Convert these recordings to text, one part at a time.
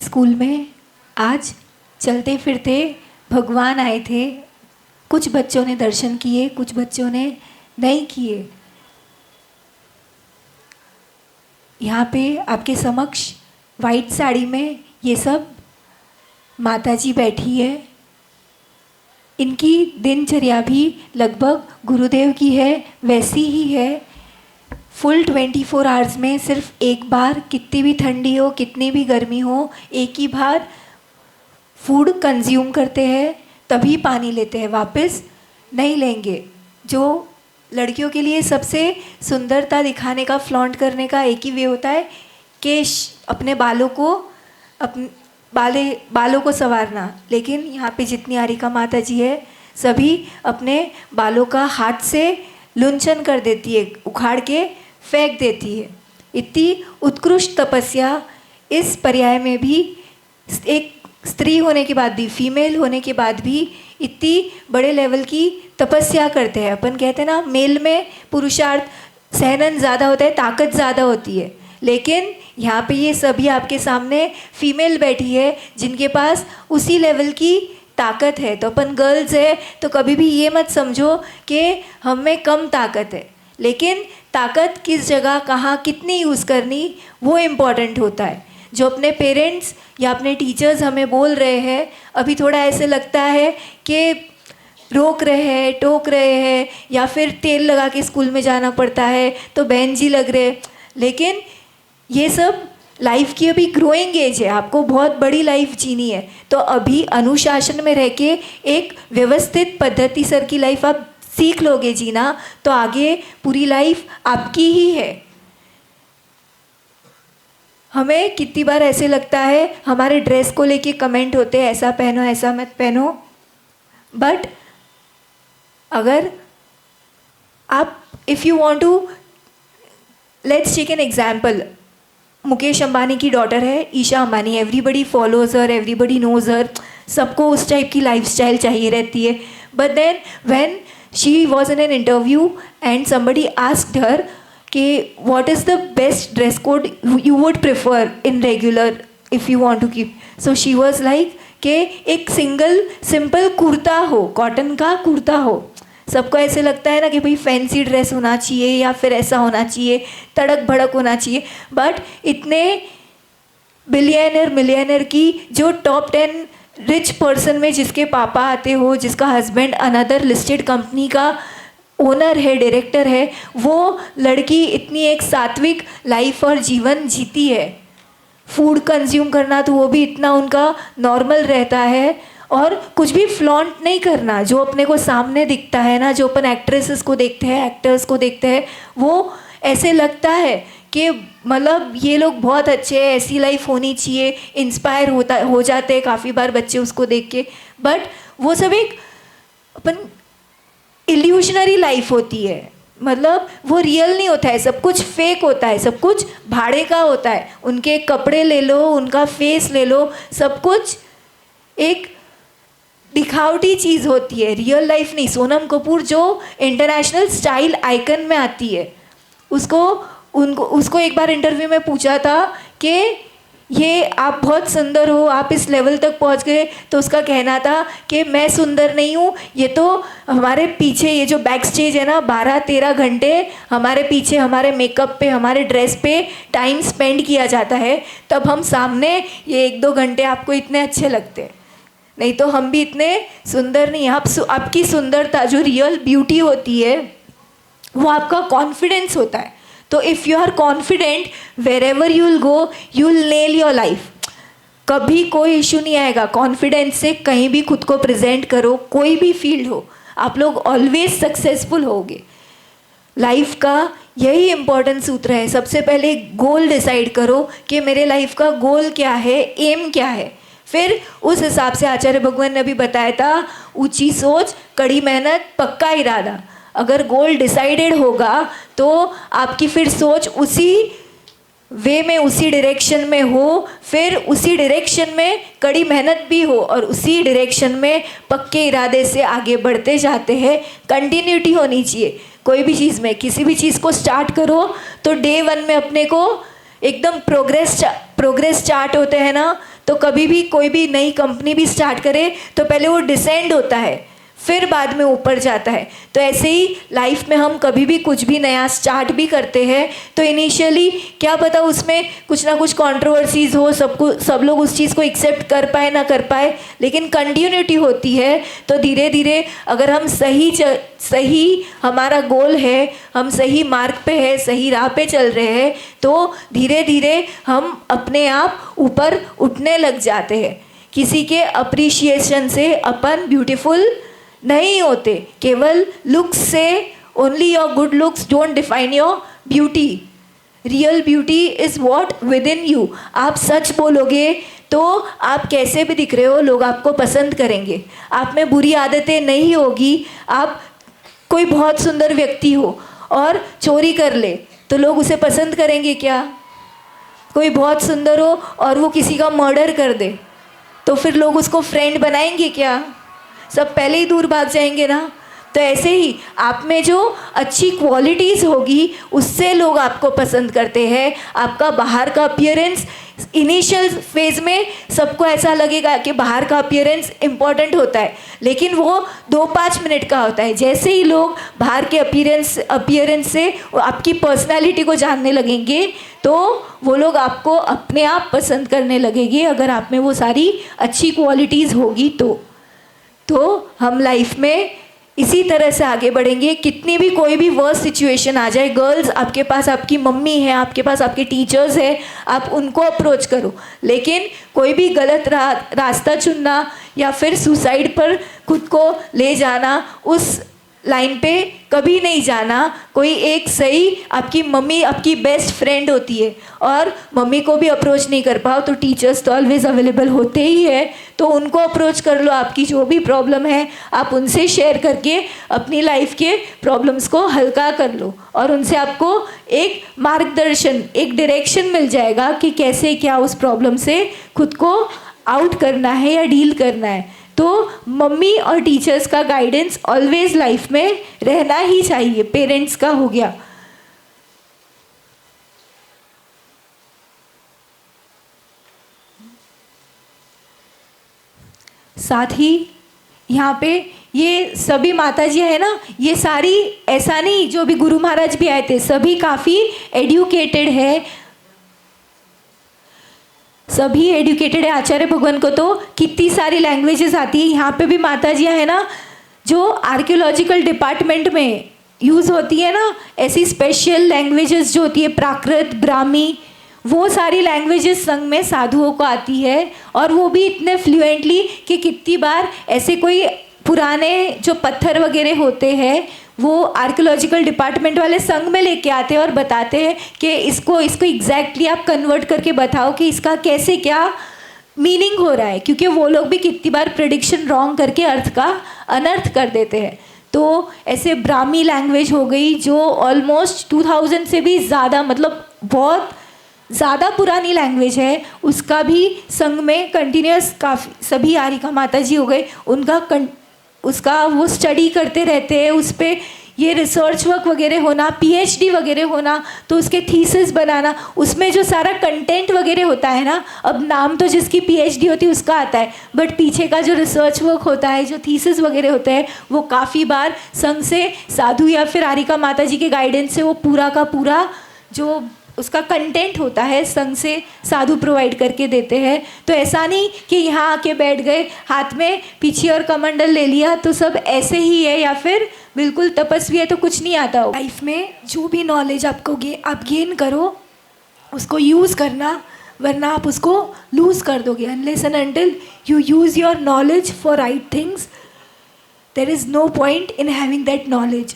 School में आज चलते फिरते भगवान आए थे। कुछ बच्चों ने दर्शन किए, कुछ बच्चों ने नहीं किए। यहाँ पे आपके समक्ष वाइट साड़ी में ये सब माताजी बैठी है। इनकी दिनचर्या भी लगभग गुरुदेव की है वैसी ही है। फुल 24 आवर्स में सिर्फ एक बार, कितनी भी ठंडी हो कितनी भी गर्मी हो, एक ही बार फूड कंज्यूम करते हैं, तभी पानी लेते हैं, वापस नहीं लेंगे। जो लड़कियों के लिए सबसे सुंदरता दिखाने का, फ्लॉन्ट करने का एक ही वे होता है, केश, अपने बालों को संवारना। लेकिन यहाँ पे जितनी आरिका माता जी है, सभी अपने बालों का हाथ से लुंचन कर देती है, उखाड़ के फेंक देती है। इतनी उत्कृष्ट तपस्या इस पर्याय में भी, एक स्त्री होने के बाद भी, फीमेल होने के बाद भी इतनी बड़े लेवल की तपस्या करते हैं। अपन कहते हैं ना, मेल में पुरुषार्थ सहनन ज़्यादा होता है, ताकत ज़्यादा होती है। लेकिन यहाँ पे ये सभी आपके सामने फीमेल बैठी है जिनके पास उसी लेवल की ताकत है। तो अपन गर्ल्स है तो कभी भी ये मत समझो कि हम में कम ताकत है। लेकिन ताकत किस जगह, कहाँ, कितनी यूज़ करनी, वो इम्पॉर्टेंट होता है। जो अपने पेरेंट्स या अपने टीचर्स हमें बोल रहे हैं, अभी थोड़ा ऐसे लगता है कि रोक रहे हैं, टोक रहे हैं, या फिर तेल लगा के स्कूल में जाना पड़ता है तो बहन जी लग रहे। लेकिन ये सब लाइफ की अभी ग्रोइंग एज है, आपको बहुत बड़ी लाइफ जीनी है। तो अभी अनुशासन में रह के एक व्यवस्थित पद्धति सर की लाइफ आप सीख लोगे जीना, तो आगे पूरी लाइफ आपकी ही है। हमें कितनी बार ऐसे लगता है, हमारे ड्रेस को लेके कमेंट होते हैं, ऐसा पहनो, ऐसा मत पहनो। बट अगर आप, if you want to, let's take an example. Mukesh Ambani की डॉटर है Isha Ambani, everybody follows her, everybody knows her, सबको उस टाइप की लाइफस्टाइल चाहिए रहती है। But then when she was in an interview and somebody asked her कि what is the best dress code you would prefer in regular if you want to keep, so she was like कि एक simple kurta हो, cotton का कुर्ता हो। सबको ऐसे लगता है ना कि भाई फैंसी ड्रेस होना चाहिए या फिर ऐसा होना चाहिए, तड़क भड़क होना चाहिए। बट इतने बिलियनर मिलियनर की जो टॉप 10 रिच पर्सन में जिसके पापा आते हो, जिसका हस्बैंड अनदर लिस्टेड कंपनी का ओनर है, डायरेक्टर है, वो लड़की इतनी एक सात्विक लाइफ और जीवन जीती है। फूड कंज्यूम करना तो वो भी इतना उनका नॉर्मल रहता है, और कुछ भी फ्लॉन्ट नहीं करना। जो अपने को सामने दिखता है ना, जो अपन एक्ट्रेसेस को देखते हैं, एक्टर्स को देखते हैं, वो ऐसे लगता है कि मतलब ये लोग बहुत अच्छे हैं, ऐसी लाइफ होनी चाहिए, इंस्पायर हो जाते हैं काफ़ी बार बच्चे उसको देख के। बट वो सब एक अपन इल्यूशनरी लाइफ होती है, मतलब वो रियल नहीं होता है, सब कुछ फेक होता है, सब कुछ भाड़े का होता है। उनके कपड़े ले लो, उनका फेस ले लो, सब कुछ एक दिखावटी चीज़ होती है, रियल लाइफ नहीं। सोनम कपूर जो इंटरनेशनल स्टाइल आइकन में आती है, उसको एक बार इंटरव्यू में पूछा था कि ये आप बहुत सुंदर हो, आप इस लेवल तक पहुंच गए, तो उसका कहना था कि मैं सुंदर नहीं हूँ, ये तो हमारे पीछे ये जो बैक स्टेज है ना, 12-13 घंटे हमारे पीछे, हमारे मेकअप पे, हमारे ड्रेस पे टाइम स्पेंड किया जाता है, तब हम सामने ये 1-2 घंटे आपको इतने अच्छे लगते हैं। नहीं तो हम भी इतने सुंदर नहीं। आपकी सुंदरता, जो रियल ब्यूटी होती है, वो आपका कॉन्फिडेंस होता है। तो if you are confident, wherever you will go, you will nail your life. कभी कोई इशू नहीं आएगा। कॉन्फिडेंस से कहीं भी खुद को प्रेजेंट करो, कोई भी फील्ड हो, आप लोग ऑलवेज सक्सेसफुल होगे। लाइफ का यही इम्पोर्टेंट सूत्र है। सबसे पहले गोल डिसाइड करो कि मेरे लाइफ का गोल क्या है, एम क्या है। फिर उस हिसाब से, आचार्य भगवान ने भी बताया था, ऊंची सोच, कड़ी मेहनत, पक्का इरादा। अगर गोल डिसाइडेड होगा तो आपकी फिर सोच उसी वे में, उसी डायरेक्शन में हो, फिर उसी डायरेक्शन में कड़ी मेहनत भी हो, और उसी डायरेक्शन में पक्के इरादे से आगे बढ़ते जाते हैं। कंटिन्यूटी होनी चाहिए कोई भी चीज़ में। किसी भी चीज़ को स्टार्ट करो तो डे 1 में अपने को एकदम प्रोग्रेस चार्ट होते हैं ना, तो कभी भी कोई भी नई कंपनी भी स्टार्ट करे तो पहले वो डिसेंड होता है, फिर बाद में ऊपर जाता है। तो ऐसे ही लाइफ में हम कभी भी कुछ भी नया स्टार्ट भी करते हैं तो इनिशियली क्या पता उसमें कुछ ना कुछ कंट्रोवर्सीज हो, सब लोग उस चीज़ को एक्सेप्ट कर पाए ना कर पाए, लेकिन कंटिन्यूटी होती है। तो धीरे धीरे अगर हम सही हमारा गोल है, हम सही मार्ग पे है, सही राह पे चल रहे हैं, तो धीरे धीरे हम अपने आप ऊपर उठने लग जाते हैं। किसी के अप्रिशिएशन से अपन ब्यूटीफुल नहीं होते, केवल लुक्स से, only your good looks don't define your beauty. Real beauty is what with in you. आप सच बोलोगे तो आप कैसे भी दिख रहे हो लोग आपको पसंद करेंगे। आप में बुरी आदतें नहीं होगी। आप कोई बहुत सुंदर व्यक्ति हो और चोरी कर ले तो लोग उसे पसंद करेंगे क्या? कोई बहुत सुंदर हो और वो किसी का मर्डर कर दे तो फिर लोग उसको फ्रेंड बनाएंगे क्या? सब पहले ही दूर भाग जाएंगे ना। तो ऐसे ही आप में जो अच्छी क्वालिटीज़ होगी उससे लोग आपको पसंद करते हैं। आपका बाहर का अपीयरेंस इनिशियल फेज़ में सबको ऐसा लगेगा कि बाहर का अपीयरेंस इम्पॉर्टेंट होता है, लेकिन वो 2-5 मिनट का होता है। जैसे ही लोग बाहर के अपीयरेंस से आपकी पर्सनैलिटी को जानने लगेंगे तो वो लोग आपको अपने आप पसंद करने लगेंगे, अगर आप में वो सारी अच्छी क्वालिटीज़ होगी तो हम लाइफ में इसी तरह से आगे बढ़ेंगे। कितनी भी कोई भी वर्स्ट सिचुएशन आ जाए, गर्ल्स आपके पास आपकी मम्मी है, आपके पास आपके टीचर्स है, आप उनको अप्रोच करो। लेकिन कोई भी गलत रास्ता चुनना या फिर सुसाइड पर खुद को ले जाना, उस लाइन पे कभी नहीं जाना। कोई एक सही आपकी मम्मी आपकी बेस्ट फ्रेंड होती है, और मम्मी को भी अप्रोच नहीं कर पाओ तो टीचर्स तो ऑलवेज अवेलेबल होते ही है, तो उनको अप्रोच कर लो। आपकी जो भी प्रॉब्लम है आप उनसे शेयर करके अपनी लाइफ के प्रॉब्लम्स को हल्का कर लो, और उनसे आपको एक मार्गदर्शन, एक डायरेक्शन मिल जाएगा कि कैसे क्या उस प्रॉब्लम से खुद को आउट करना है या डील करना है। तो मम्मी और टीचर्स का गाइडेंस ऑलवेज लाइफ में रहना ही चाहिए। पेरेंट्स का हो गया, साथ ही यहाँ पे ये सभी माताजी है ना, ये सारी ऐसा नहीं, जो भी गुरु महाराज भी आए थे सभी काफ़ी एडुकेटेड है, सभी एडुकेटेड है। आचार्य भगवान को तो कितनी सारी लैंग्वेजेस आती है। यहाँ पे भी माताजियाँ है ना जो आर्कियोलॉजिकल डिपार्टमेंट में यूज़ होती है ना, ऐसी स्पेशल लैंग्वेजेस जो होती है, प्राकृत, ब्राह्मी, वो सारी लैंग्वेजेस संग में साधुओं को आती है, और वो भी इतने फ्लुएंटली कि कितनी बार ऐसे कोई पुराने जो पत्थर वगैरह होते हैं वो आर्कियोलॉजिकल डिपार्टमेंट वाले संग में लेके आते हैं और बताते हैं कि इसको एग्जैक्टली आप कन्वर्ट करके बताओ कि इसका कैसे क्या मीनिंग हो रहा है, क्योंकि वो लोग भी कितनी बार प्रेडिक्शन रॉन्ग करके अर्थ का अनर्थ कर देते हैं। तो ऐसे ब्राह्मी लैंग्वेज हो गई जो ऑलमोस्ट 2000 से भी ज़्यादा, मतलब बहुत ज़्यादा पुरानी लैंग्वेज है, उसका भी संग में कंटिन्यूस काफ़ी सभी आरिका माता जी हो गए, उसका वो स्टडी करते रहते हैं, उस पर ये रिसर्च वर्क वगैरह होना, पीएचडी वगैरह होना, तो उसके थीसिस बनाना, उसमें जो सारा कंटेंट वगैरह होता है ना, अब नाम तो जिसकी पीएचडी होती है उसका आता है, बट पीछे का जो रिसर्च वर्क होता है, जो थीसिस वगैरह होते हैं, वो काफ़ी बार संघ से साधु या फिर आरिका माता जी के गाइडेंस से वो पूरा का पूरा जो उसका कंटेंट होता है संघ से साधु प्रोवाइड करके देते हैं। तो ऐसा नहीं कि यहाँ आके बैठ गए, हाथ में पीछे और कमंडल ले लिया तो सब ऐसे ही है, या फिर बिल्कुल तपस्वी है तो कुछ नहीं आता हो। लाइफ में जो भी नॉलेज आपको आप गेन करो उसको यूज़ करना, वरना आप उसको लूज़ कर दोगे। Unless and until you use your knowledge for right things, there is no point in having that knowledge.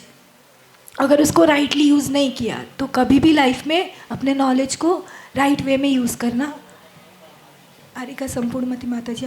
अगर उसको राइटली यूज़ नहीं किया तो कभी भी लाइफ में अपने नॉलेज को राइट वे में यूज़ करना। आरिका संपूर्णमती माता जी।